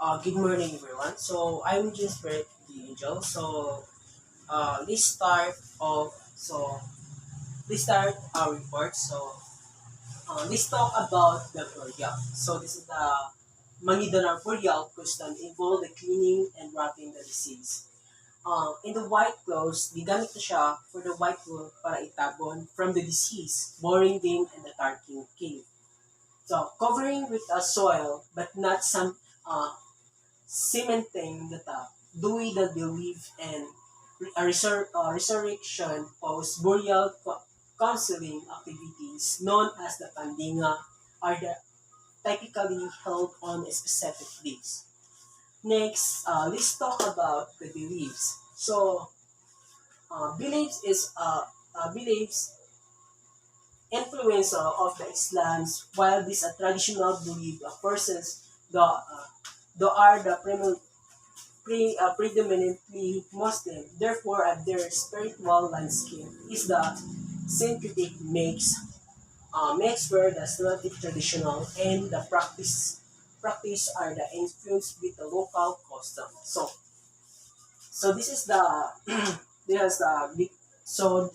Good morning, everyone. So I'm just Brett the Angel. Let's start off. Let's start our report. Let's talk about the burial. So this is the Mangidanar burial custom involved the cleaning and wrapping the deceased. In the white clothes, gigamit na siya for the white cloth para itabon from the deceased, boring them in the darkened cave. So covering with a soil, but not some cementing the top, due the belief in resurrection post-burial counseling activities known as the Pandinga are typically held on specific days. Next, let's talk about the beliefs. Beliefs influence of the Islam's, while this a traditional belief of persons the are the predominantly Muslim. Therefore, their spiritual landscape is the syncretic mix where the Islamic traditional and the practice are the influenced with the local custom. So this is the there's the big so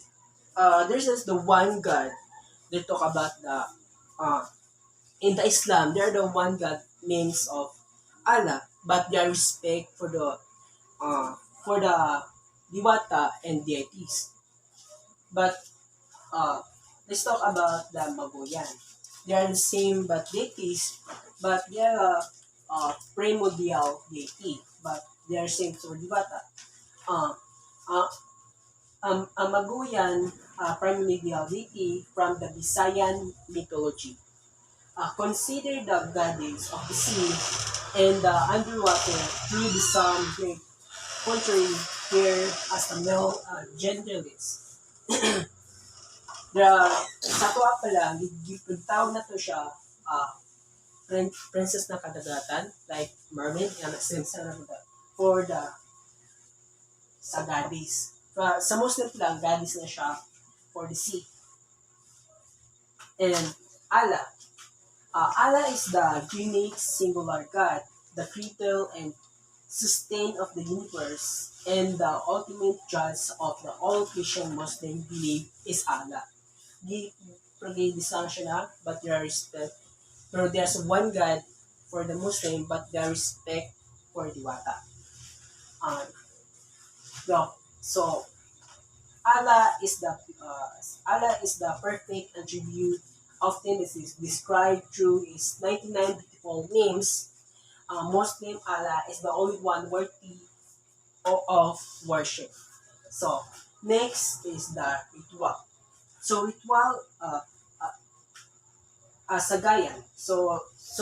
there's just the one God. They talk about the uh, in the Islam there are the one God names of Allah, but their respect uh, for the Diwata and deities. But let's talk about the Magoyan. They are the same but deities, but they are primordial deity, but they are same to Diwata. Uh, uh, a Magoyan primordial deity from the Visayan mythology. Consider the goddess of the sea and the underwater through the sun great contrary here as the male genderless. The sa tuwa pa lang, tawag na to siya princess na kadagatan, like mermaid, yan sense na for the sa goddess. Sa Muslim lang, goddess na siya for the sea. And Allah. Allah is the unique singular God, the creator and sustain of the universe, and the ultimate judge of the all Christian Muslim belief is Allah. Di pag-i-disang siya na, but there are respect. Pero there's one God for the Muslim, but there are respect for Diwata. Um, so Allah is the perfect attribute. Often this is described through his 99 beautiful names. Muslim Allah is the only one worthy of worship. So next is the ritual. So ritual Sagayan. So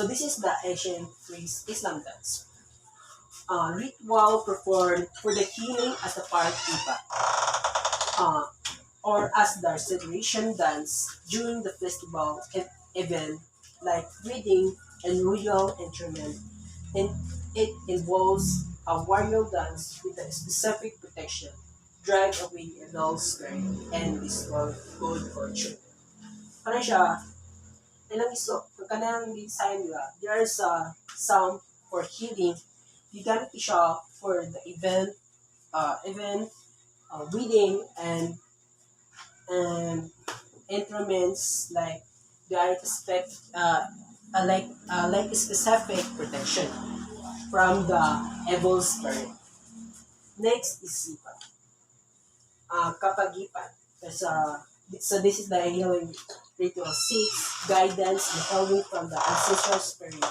this is the ancient priest Islam dance. Ritual performed for the healing as a part iba, uh, or as the celebration dance during the festival event like wedding and royal interment. And it involves a warrior dance with a specific protection, drive away evil spirit, and restore good fortune. Ano siya, ilang iso, kanang design nila, there's a sound for healing. Gigamit siya for the wedding and instruments like they are like specific protection from the evil spirit. Next is Sipa. Kapagipan. So this is the healing ritual 6, guidance and helping from the ancestral spirit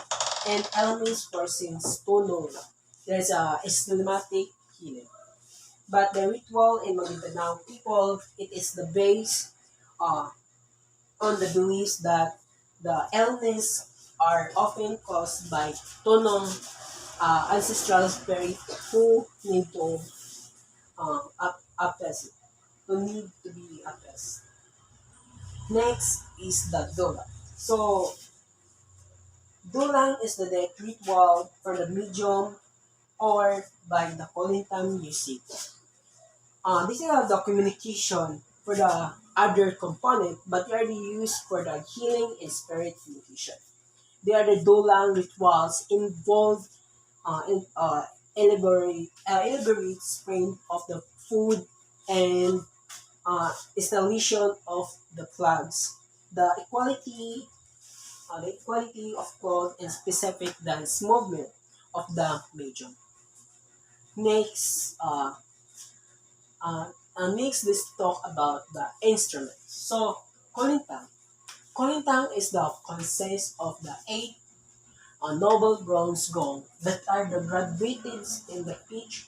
and elements for sins to know. There's a systematic healing. But the ritual in Maguindanao people, it is the base uh, on the beliefs that the illness are often caused by tonong ancestral spirit who need to appease, who need to be appeased. Next is the dola. So dulang is the death ritual for the medium or by the Kolintam music. This is the communication for the other component, but they are used for the healing and spirit communication. They are the dolang rituals involved elaborate sprint of the food and installation of the flags. The equality of code and specific dance movement of the medium. Next, next let's talk about the instrument. So, kolintang. Kolintang is the consist of the eight noble bronze gong that are the graduated in the pitch.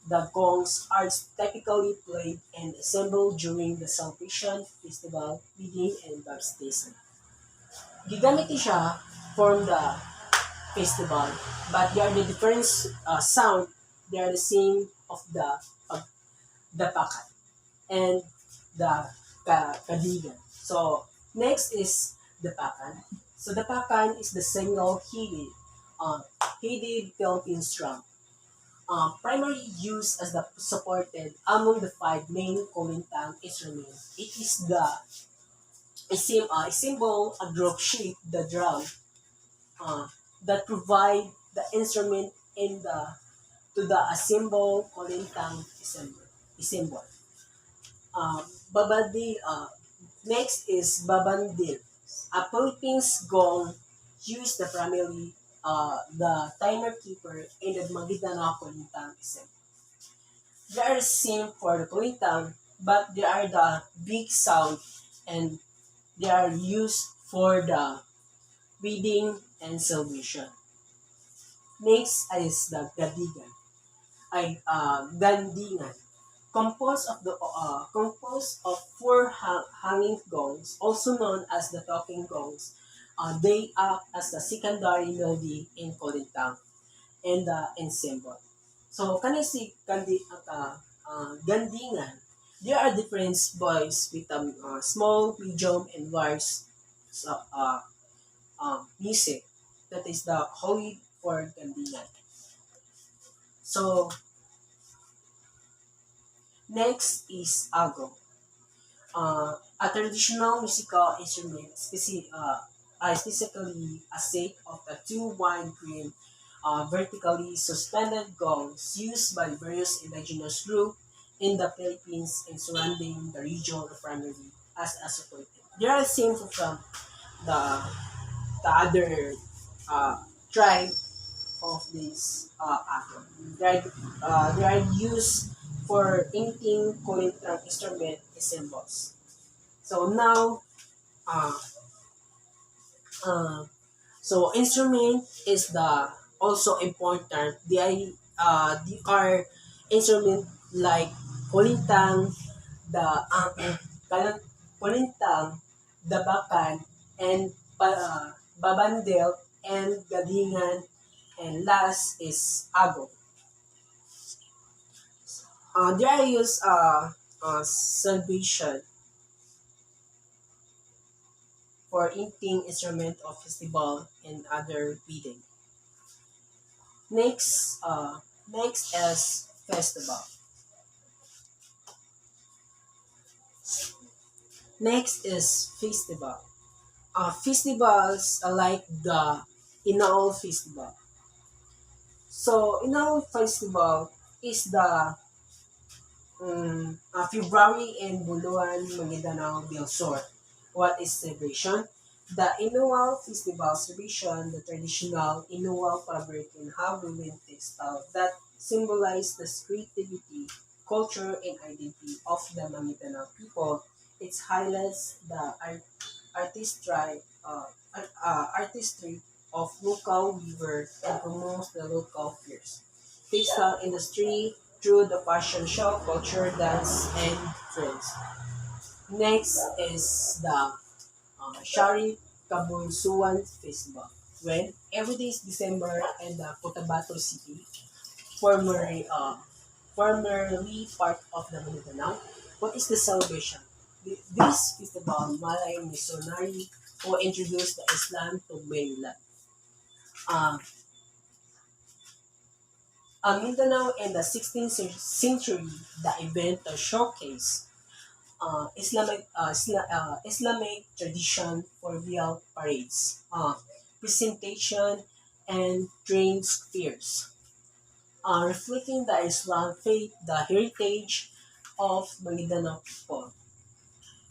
The gongs are typically played and assembled during the celebration, festival, wedding, and baptism. Gigamit siya for the festival, but they are the different sound. They are the same of the pakat and the kadigan. So next is the pakan. So the pakan is the single-headed, headed Philippine drum, primarily used as the supported among the five main Kolintang instruments. It is a symbol, a group shape, the drum, uh, that provide the instrument in the to the symbol Kolintang symbol. Babadi, next is babandil. A Philippines gong used the primarily the timer keeper in the Maguindanao Kolintang symbol. They are same for the Kolintang, but they are the big sound and they are used for the reading and celebration. Next is the gadigan, gandingan, composed of four hanging gongs, also known as the talking gongs. They act as the secondary melody in Kolintang and the ensemble. So, si gandingan, there are different boys with small, medium, and large so, music. That is the holy for gandingan. So, next is agong. A traditional musical instrument, specifically a set of the two wide green vertically suspended gongs used by various indigenous groups in the Philippines and surrounding the region primarily as a support. They are same from the the other uh, tribe of this agong. They are used for anything Kolintang instrument symbols. So now, uh, uh, so instrument is the also important. They are instrument like Kolintang, the Kolintang, the Bakan, and Babandel, and Gadingan, and last is Ago. They are used celebration for eating instrument of festival and other wedding. Next, next is festival. Next is festival. Festivals are like the Inaol Festival. So Inaol Festival is the February in Buluan, Maguindanao del Sur. What is celebration? The Inual Festival celebration, the traditional Inual fabric and Halloween textile that symbolize the creativity, culture, and identity of the Maguindanao people. It highlights the artistry of local weaver and promotes the local fairs. Textile industry through the fashion show, culture, dance, and trends. Next is the Shari Kabunsuan Festival, when every day is December and the Cotabato City, formerly, formerly part of the Mindanao. What is the celebration? This festival, Malay missionary who introduced the Islam to mainland. Uh, Mindanao in the 16th century, the event showcase Islamic tradition for parades, presentation, and train fairs. reflecting the Islam faith, the heritage of Maguindanao people.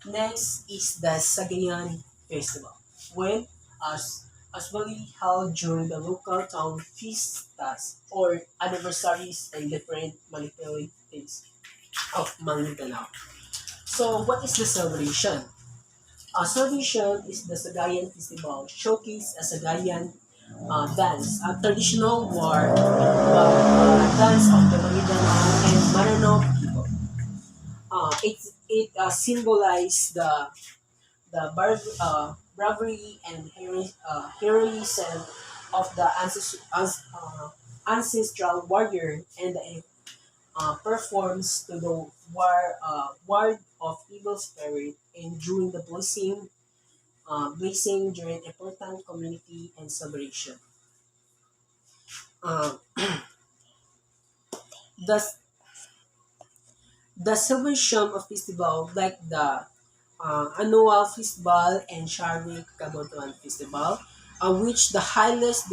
Next is the Sagayan Festival, when as usually held during the local town fiestas or anniversaries and different municipalities of Maguindanao. So, what is the celebration? A celebration is the Sagayan Festival, showcase a Sagayan dance, a traditional war dance of the Maguindanao and Maranao people. It symbolizes the bravery and heroism of the ancestral warrior and the performs to the ward of evil spirit and during the blessing during important community and celebration. Uh, the the celebration of festival like the annual festival and Sharik Kagotuan festival, which the highlights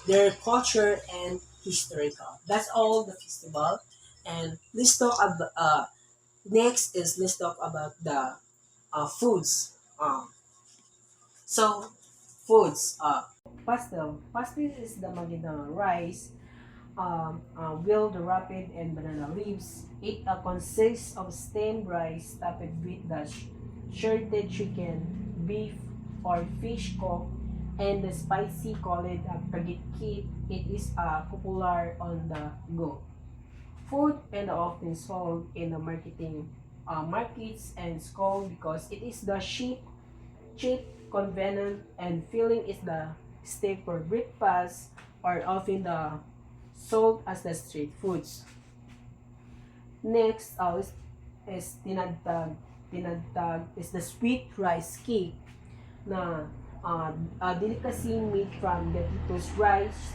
their culture and historical. That's all the festival. And let's talk about next is let's talk about the foods. So foods. Pastel. Pastel is the Maguindanao rice, will the rapid and banana leaves. It consists of steamed rice topped with the shredded chicken, beef, or fish cooked, and the spicy called kagit-kit. It is popular on the go. Food and often sold in the markets and school because it is the cheap, convenient, and filling is the steak for breakfast or often the sold as the street foods. Next is tinadtag. Tinadtag is the sweet rice cake na a delicacy made from glutinous rice,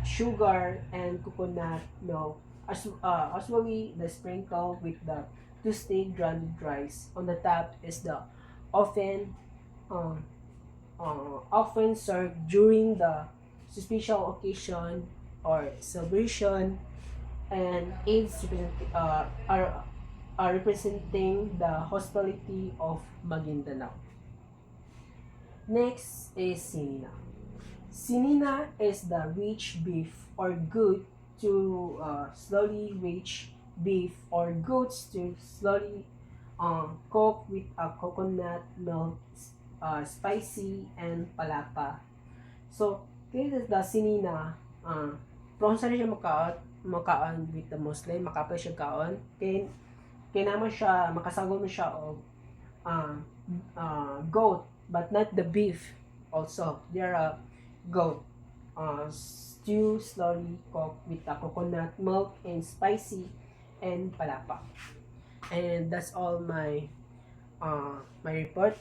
sugar, and coconut milk. Usually, the sprinkle with the toasted ground rice. On the top is the often uh, often served during the special occasion or celebration and aids are representing the hospitality of Maguindanao. Next is Sinina. Sinina is the rich beef or goat to slowly rich beef or goats to slowly cook with a coconut milk, spicy and palapa. So, this is the sinina. From saan siya makaon with the Muslim, makapal siya kaon. Kaya naman siya, makasagol mo siya o uh, goat, but not the beef also. They are goat. Stew slowly cooked with the coconut milk and spicy and palapa. And that's all my report.